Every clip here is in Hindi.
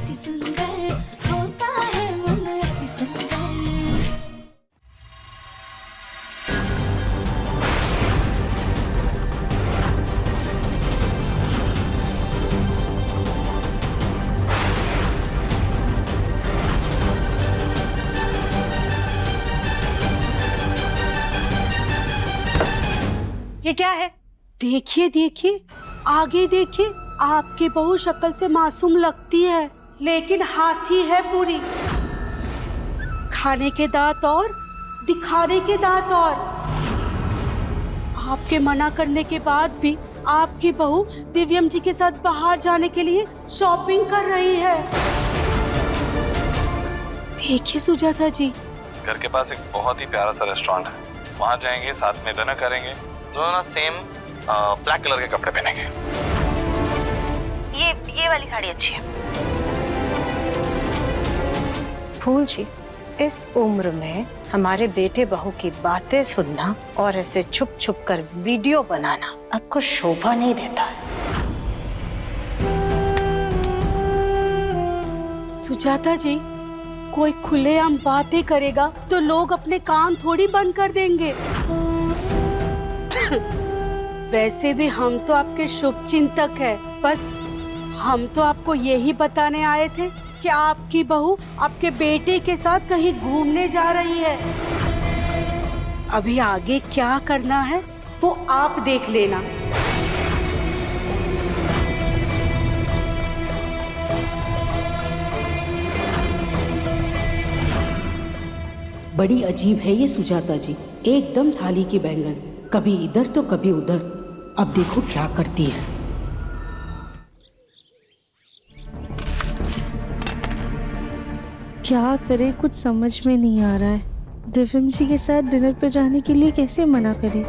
अति सुंदर होता है मन अति सुंदर। ये क्या है? देखिए देखिए, आगे देखिए। आपकी बहू शक्ल से मासूम लगती है, लेकिन हाथी है पूरी। खाने के दांत और दिखाने के दांत और। आपके मना करने के बाद भी आपकी बहू दिव्यम जी के साथ बाहर जाने के लिए शॉपिंग कर रही है। देखिए सुजाता जी, घर के पास एक बहुत ही प्यारा सा रेस्टोरेंट है, वहाँ जाएंगे, साथ में डिनर करेंगे, दोनों ना सेम ब्लैक कलर के कपड़े पहनेंगे। ये वाली साड़ी अच्छी है। फूल जी, इस उम्र में हमारे बेटे बहू की बातें सुनना और ऐसे छुप छुप कर वीडियो बनाना आपको शोभा नहीं देता है। सुजाता जी, कोई खुलेआम बातें करेगा तो लोग अपने कान थोड़ी बंद कर देंगे। वैसे भी हम तो आपके शुभ चिंतक है, बस हम तो आपको यही बताने आए थे कि आपकी बहू आपके बेटे के साथ कहीं घूमने जा रही है। अभी आगे क्या करना है वो आप देख लेना। बड़ी अजीब है ये सुजाता जी, एकदम थाली की बैंगन, कभी इधर तो कभी उधर। अब देखो क्या करती है। क्या करे, कुछ समझ में नहीं आ रहा है। दिव्यम जी के साथ डिनर पे जाने के लिए कैसे मना करें।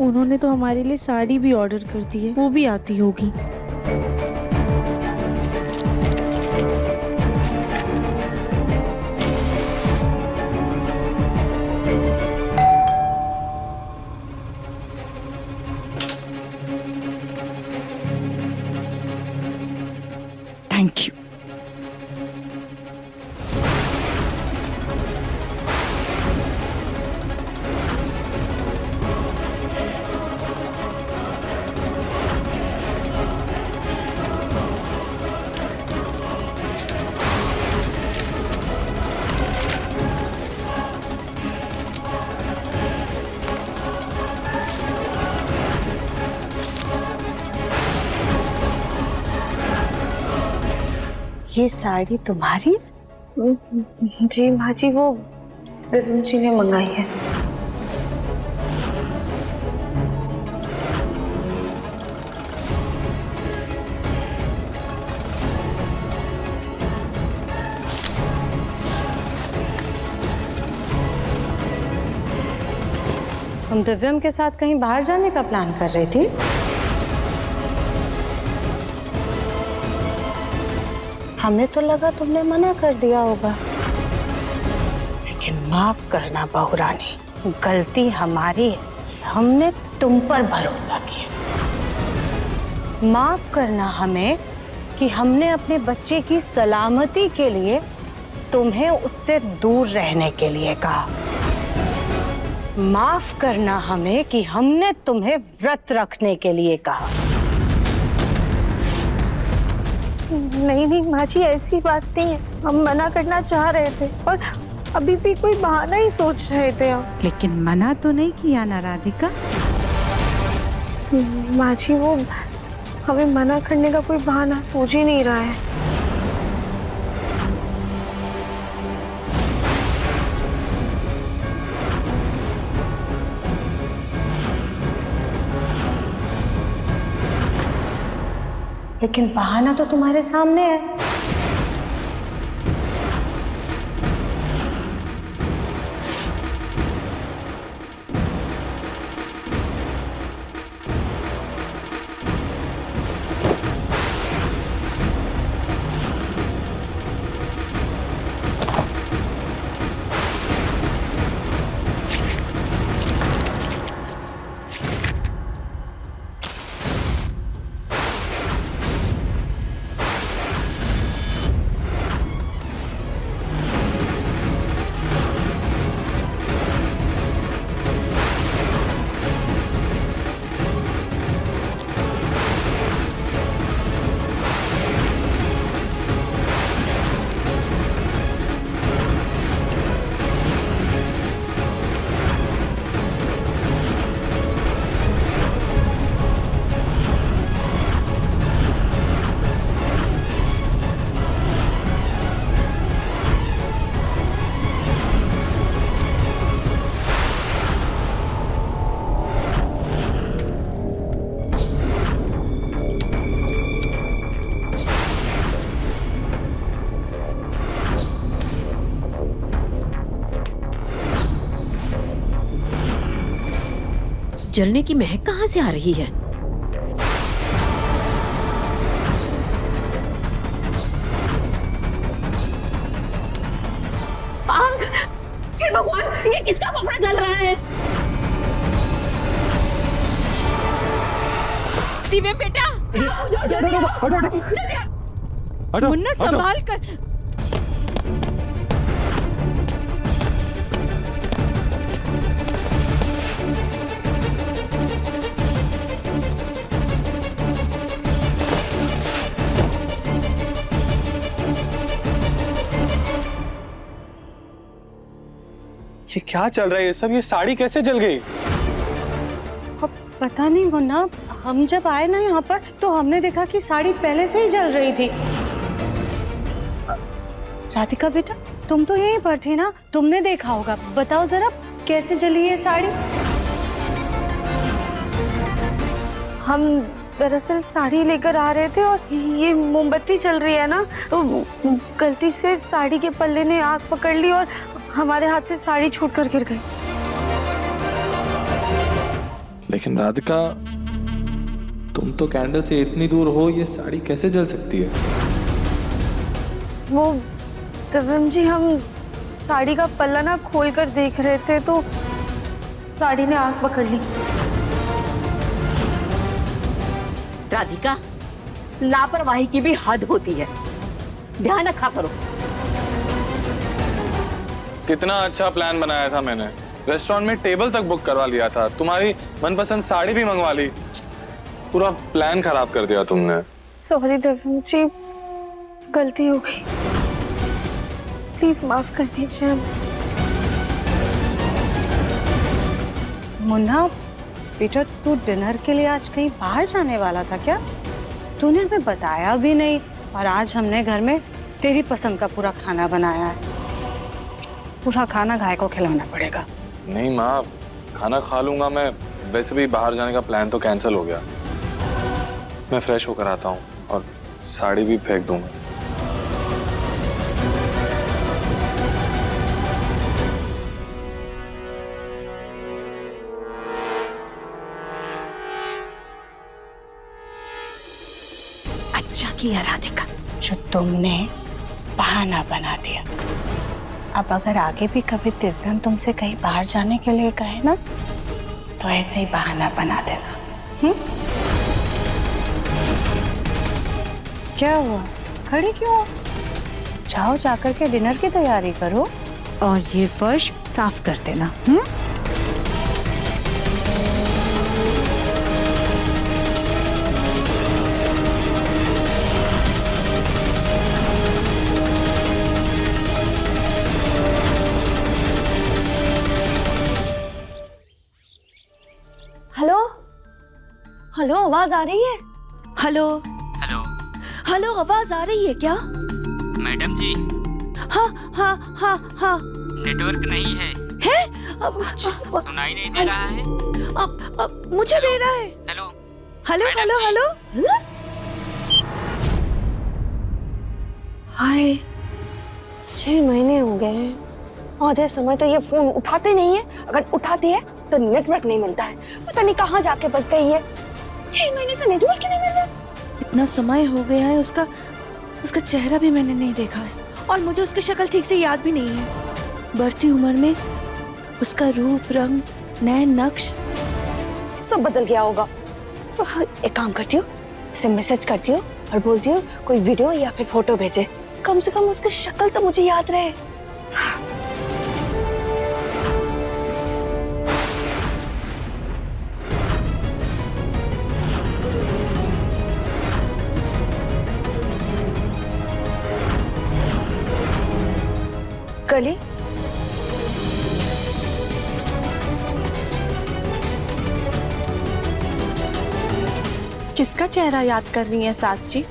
उन्होंने तो हमारे लिए साड़ी भी ऑर्डर कर दी है, वो भी आती होगी। Thank you. ये साड़ी तुम्हारी? जी माँ जी, वो दिव्यम जी ने मंगाई है। तुम दिव्यम के साथ कहीं बाहर जाने का प्लान कर रही थी? हमें तो लगा तुमने मना कर दिया होगा, लेकिन माफ करना बहू रानी, गलती हमारी है, हमने तुम पर भरोसा किया। माफ करना हमें कि हमने अपने बच्चे की सलामती के लिए तुम्हें उससे दूर रहने के लिए कहा। माफ करना हमें कि हमने तुम्हें व्रत रखने के लिए कहा। नहीं माँ जी, ऐसी बात नहीं है। हम मना करना चाह रहे थे और अभी भी कोई बहाना ही सोच रहे थे हम। लेकिन मना तो नहीं किया ना राधिका? माँ जी, वो हमें मना करने का कोई बहाना सोच ही नहीं रहा है। लेकिन बहाना तो तुम्हारे सामने है। जलने की महक कहाँ से आ रही है? आग! हे भगवान, ये किसका कपड़ा जल रहा है? दिव्य बेटा, मुन्ना संभाल कर। ये क्या चल रहा है ये सब? ये साड़ी कैसे जल गई? अब पता नहीं मुन्ना, हम जब आए ना यहाँ पर तो हमने देखा कि साड़ी पहले से ही जल रही थी। राधिका बेटा, तुम तो यहीं पर थी ना, तुमने देखा होगा, बताओ जरा कैसे जली ये साड़ी? हम दरअसल साड़ी लेकर आ रहे थे और ये मोमबत्ती चल रही है ना, तो गलती से साड़ी के पल्ले ने आग पकड़ ली और हमारे हाथ से साड़ी छूट कर गिर गई। लेकिन राधिका, तुम तो कैंडल से इतनी दूर हो, ये साड़ी कैसे जल सकती है? वो दिव्यम जी, हम साड़ी का पल्ला ना खोल कर देख रहे थे तो साड़ी ने आग पकड़ ली। राधिका, लापरवाही की भी हद होती है, ध्यान रखा करो। कितना अच्छा प्लान बनाया था मैंने, रेस्टोरेंट में टेबल तक बुक करवा लिया था, तुम्हारी मनपसंद साड़ी भी मंगवा ली, पूरा प्लान खराब कर दिया तुमने। सॉरी दिव्यम जी, गलती हो गई, प्लीज माफ कर दीजिए। मुन्ना बेटा, तू डिनर के लिए आज कहीं बाहर जाने वाला था क्या? तूने हमें बताया भी नहीं और आज हमने घर में तेरी पसंद का पूरा खाना बनाया है। पूरा खाना गाय को खिलाना पड़ेगा। नहीं माँ, खाना खा लूंगा मैं, वैसे भी बाहर जाने का प्लान तो कैंसिल हो गया। मैं फ्रेश होकर आता हूँ और साड़ी भी फेंक दूंगा। अच्छा किया राधिका जो तुमने बहाना बना दिया। अब अगर आगे भी कभी दिव्यम तुमसे कहीं बाहर जाने के लिए कहे ना, तो ऐसे ही बहाना बना देना। क्या हुआ, खड़ी क्यों? जाओ, जाकर के डिनर की तैयारी करो और ये फर्श साफ कर देना। हेलो हेलो, आवाज आ रही है? हेलो हेलो हेलो, आवाज आ रही है क्या? मैडम जी, हाँ हाँ हाँ हाँ। नेटवर्क नहीं है। सुनाई नहीं दे रहा है? मुझे दे रहा है। हेलो हेलो मैडम हेलो जी। हेलो। हाय, 6 महीने हो गए हैं, आधे समय तो ये फोन उठाते नहीं है, अगर उठाती है तो नेटवर्क नहीं मिलता है, पता नहीं कहाँ जाके बस गई है। 6 महीने से नेटवर्क ही नहीं मिल रहा। इतना समय हो गया है, उसका चेहरा भी मैंने नहीं देखा है और मुझे उसकी शक्ल ठीक से याद भी नहीं है। बढ़ती उम्र में उसका रूप, रंग, नए नक्श सब बदल गया होगा। तो एक काम करती हूँ, उसे मैसेज करती हूँ और बोलती हूँ कोई वीडियो या फिर फोटो भेजे, कम से कम उसकी शक्ल तो मुझे याद रहे। कली, किसका चेहरा याद कर रही हैं सास जी?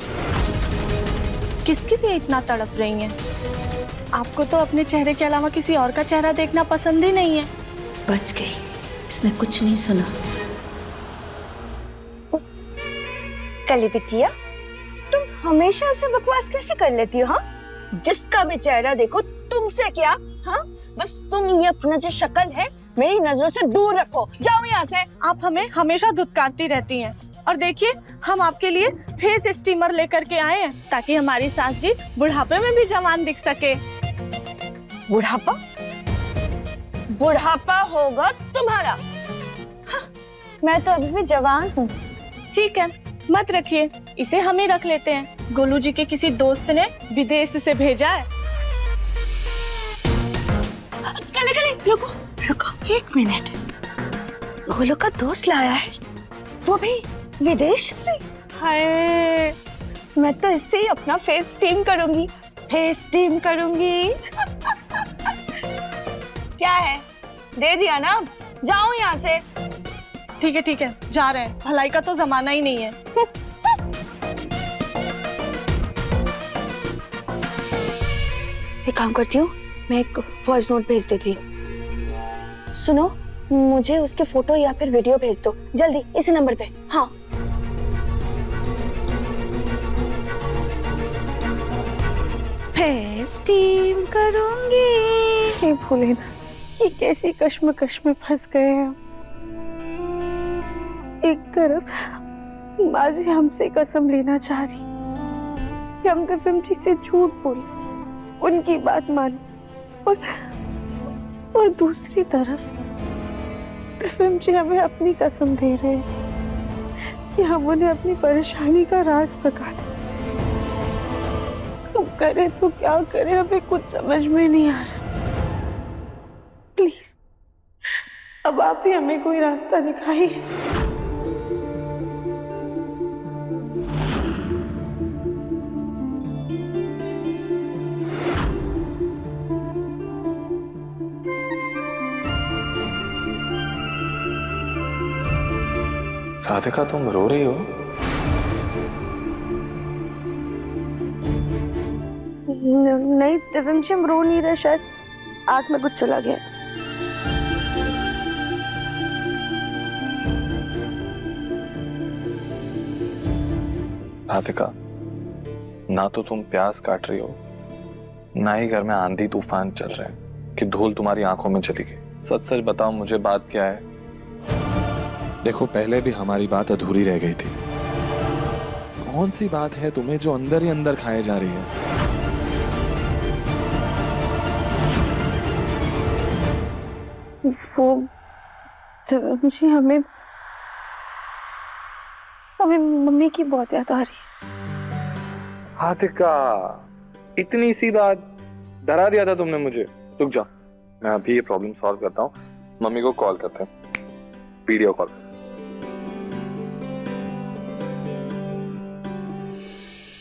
किसके लिए इतना तड़प रही हैं? आपको तो अपने चेहरे के अलावा किसी और का चेहरा देखना पसंद ही नहीं है। बच गई, इसने कुछ नहीं सुना। कली बिटिया, तुम हमेशा से बकवास कैसे कर लेती हो? हाँ, जिसका भी चेहरा देखो तुमसे क्या, हाँ, बस तुम ये अपना जो शक्ल है मेरी नजरों से दूर रखो, जाओ यहाँ से। आप हमें हमेशा धुतकारती रहती हैं। और देखिए, हम आपके लिए फेस स्टीमर लेकर के आए हैं ताकि हमारी सास जी बुढ़ापे में भी जवान दिख सके। बुढ़ापा? बुढ़ापा होगा तुम्हारा। हाँ, मैं तो अभी भी जवान हूँ। ठीक है, मत रखिए, इसे हम ही रख लेते हैं। गोलू जी के किसी दोस्त ने विदेश से भेजा है। रुको रुको 1 मिनट। गोलू का दोस्त लाया है, वो भी विदेश से। हाय, मैं तो इससे ही अपना फेस स्टीम करूंगी, फेस स्टीम करूंगी। क्या है, दे दिया ना, जाओ यहाँ से। ठीक है, जा रहे हैं। भलाई का तो जमाना ही नहीं है। एक काम करती हूँ, मैं एक वॉइस नोट भेज देती हूँ। सुनो, मुझे उसके फोटो या फिर वीडियो भेज दो जल्दी, इसी नंबर पे। हाँ। फेस स्टीम करूंगी। हे भोलेनाथ, ये कैसी कश्मकश में फंस गए हैं। एक तरफ बाजी हमसे कसम लेना चाह रही कि हम दिव्यम जी से झूठ बोले, उनकी बात माने, और दूसरी तरफ दिव्यम जी हमें अपनी कसम दे रहे हैं कि हम उन्हें अपनी परेशानी का राज बता दें। हम करें तो क्या करें, हमें कुछ समझ में नहीं आ रहा। प्लीज, अब आप ही हमें कोई रास्ता दिखाइए। राधिका, तुम रो रही हो? नहीं दिव्यम जी, हम रो नहीं रहे, शायद आंख में कुछ चला गया। राधिका, ना तो तुम प्यास काट रही हो, ना ही घर में आंधी तूफान चल रहे हैं कि धूल तुम्हारी आंखों में चली गई। सच सच बताओ, मुझे बात क्या है? देखो, पहले भी हमारी बात अधूरी रह गई थी। कौन सी बात है तुम्हें जो अंदर ही अंदर खाए जा रही है? वो दिव्यम जी, हमें मम्मी की बहुत याद आ रही है। राधिका, इतनी सी बात डरा दिया था तुमने मुझे। रुक जाओ, मैं अभी ये प्रॉब्लम सॉल्व करता हूँ। मम्मी को कॉल करते हैं, वीडियो कॉल।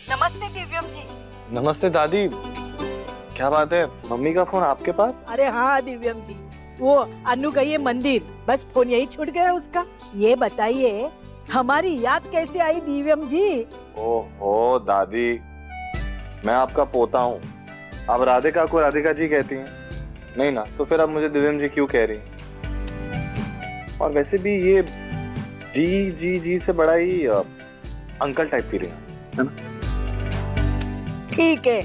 नमस्ते दिव्यम जी। नमस्ते दादी, क्या बात है, मम्मी का फोन आपके पास? अरे हाँ दिव्यम जी, वो अनु गई है मंदिर, बस फोन यही छूट गया उसका। ये बताइए, हमारी याद कैसे आई दिव्यम जी? ओहो दादी, मैं आपका पोता हूँ, अब राधिका को राधिका जी कहती हैं? नहीं ना, तो फिर अब मुझे दिव्यम जी क्यों कह रही हैं? और वैसे भी ये जी जी जी से बड़ा ही अंकल टाइप फीलिंग है ना? ठीक है,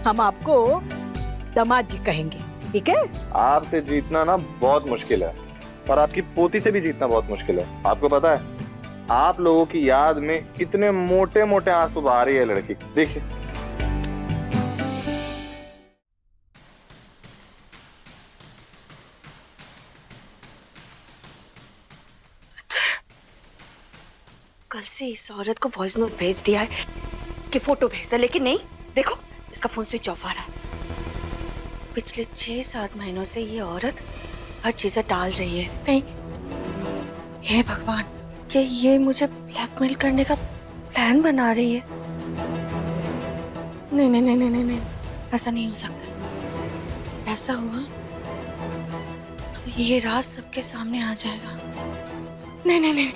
हम आपको दामाद जी कहेंगे, ठीक है? आपसे जीतना ना बहुत मुश्किल है, और आपकी पोती से भी जीतना बहुत मुश्किल है। आपको पता है, आप लोगों की याद में इतने मोटे मोटे आंसू बहा रही है लड़की, देखिए। कल से इस औरत को वॉइस नोट भेज दिया है कि फोटो भेज दे, लेकिन नहीं, देखो इसका फोन स्विच ऑफ आ रहा है। पिछले 6-7 महीनों से ये औरत हर चीजें टाल रही है। कहीं, हे भगवान, क्या ये मुझे ब्लैकमेल करने का प्लान बना रही है? नहीं नहीं नहीं नहीं नहीं, नहीं। ऐसा नहीं हो सकता। ऐसा हुआ तो ये राज सबके सामने आ जाएगा। नहीं नहीं नहीं,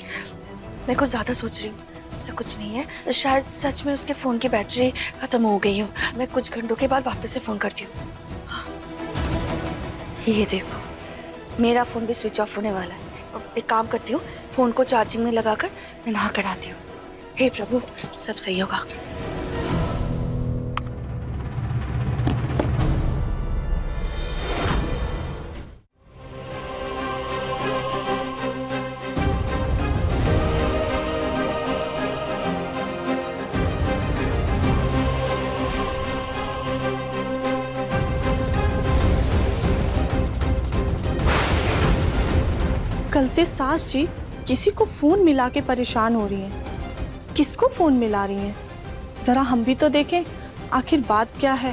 मैं कुछ ज्यादा सोच रही हूँ। ऐसा कुछ नहीं है, शायद सच में उसके फोन की बैटरी खत्म हो गई हो। मैं कुछ घंटों के बाद वापस से फोन करती हूँ। हाँ। ये देखो, मेरा फोन भी स्विच ऑफ होने वाला है। एक काम करती हूँ, फोन को चार्जिंग में लगाकर मैं नहा कर आती हूँ। हे प्रभु, सब सही होगा। कल से सास जी किसी को फोन मिला के परेशान हो रही हैं। किसको फोन मिला रही हैं? जरा हम भी तो देखें आखिर बात क्या है।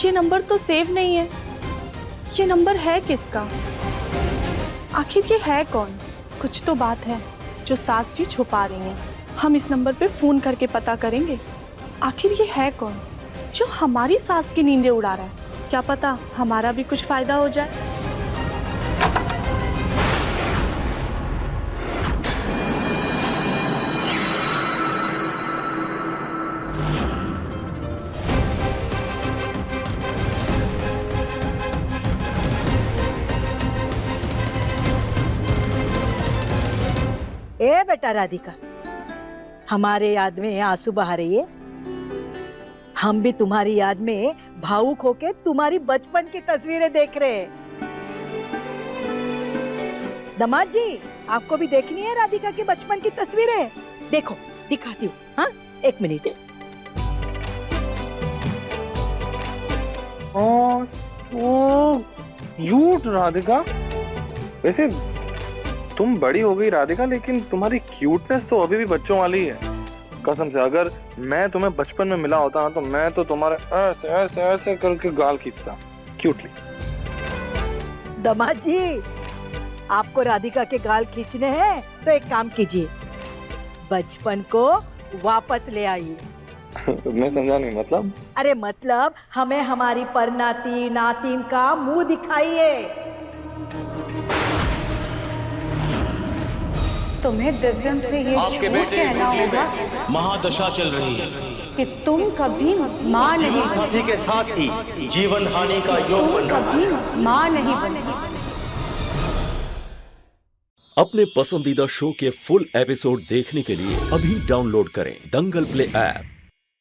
ये नंबर तो सेव नहीं है। ये नंबर है किसका? आखिर ये है कौन? कुछ तो बात है जो सास जी छुपा रही हैं। हम इस नंबर पे फोन करके पता करेंगे आखिर ये है कौन जो हमारी सास की नींदें उड़ा रहा है। क्या पता हमारा भी कुछ फायदा हो जाए। ए बेटा राधिका, हमारे याद में आंसू बहा रही है। हम भी तुम्हारी याद में भावुक होके तुम्हारी बचपन की तस्वीरें देख रहे हैं। दामाद जी, आपको भी देखनी है राधिका की बचपन की तस्वीरें? देखो दिखाती हूँ। हाँ, 1 मिनट। क्यूट राधिका। वैसे तुम बड़ी हो गई राधिका, लेकिन तुम्हारी क्यूटनेस तो अभी भी बच्चों वाली ही है। कसम से, अगर मैं तुम्हें बचपन में मिला होता ना तो मैं तो तुम्हारे ऐसे ऐसे ऐसे करके गाल खींचता क्यूटली। दामाद जी, आपको राधिका के गाल खींचने हैं तो एक काम कीजिए, बचपन को वापस ले आइए। मैं समझा नहीं। मतलब? अरे मतलब हमें हमारी परनाती नातिन का मुंह दिखाइए। तुम्हें दिव्यम से ये झूठ कहना होगा महादशा चल रही है कि तुम कभी माँ नहीं बन साथी के साथ ही जीवन हानि का योग बन रहा है। कभी माँ नहीं बन सकती। अपने पसंदीदा शो के फुल एपिसोड देखने के लिए अभी डाउनलोड करें दंगल प्ले ऐप।